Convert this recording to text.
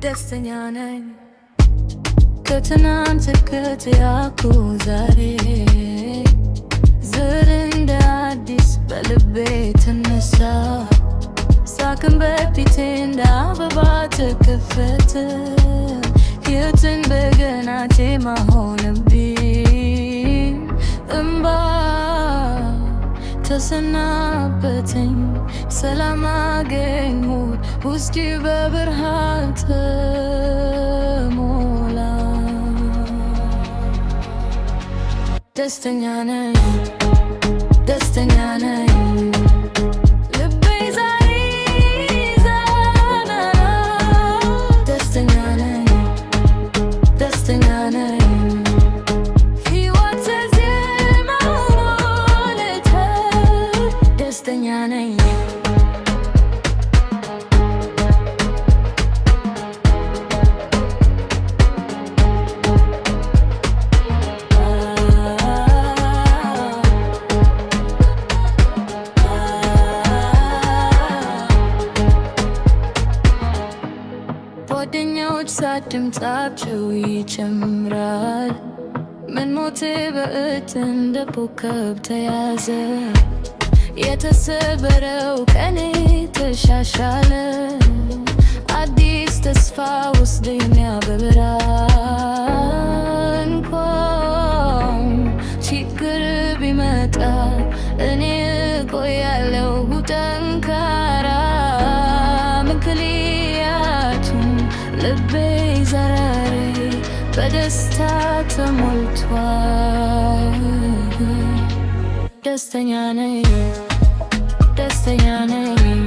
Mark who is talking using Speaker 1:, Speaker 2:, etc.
Speaker 1: ደስተኛ ነኝ ከትናንት ከትያኩ ዛሬ ዝር እንደ አዲስ በልቤ ተነሳ ሳቅን በፊቴ እንደ አበባ ተከፈተ ሕይወትን በገና ዜማ ሆነብኝ እምባ ተሰናበተኝ ሰላም አገኘሁ ውስጤ በብርሃን ተሞላ ደስተኛ ነኝ ደስተኛ ነኝ ልቤ ዛሬ ዘና ደስተኛ ነኝ ደስተኛ ነኝ ሕይወት ዜማ ሆነች ደስተኛ ነኝ ጓደኞች ሳቅ ድምፃቸው ይጨምራል ምን ሞቴ በእት እንደ ኮከብ ተያዘ የተሰበረው ቀኔ ተሻሻለ አዲስ ተስፋ ውስጥ የሚያበራ እንኳን ችግር ቢመጣ እኔ እቆያለሁ ጠንካራ ምክንያቱም ልቤ ዛሬ በደስታ ተሞልቷል ደስተኛ ነኝ ደስተኛ ነኝ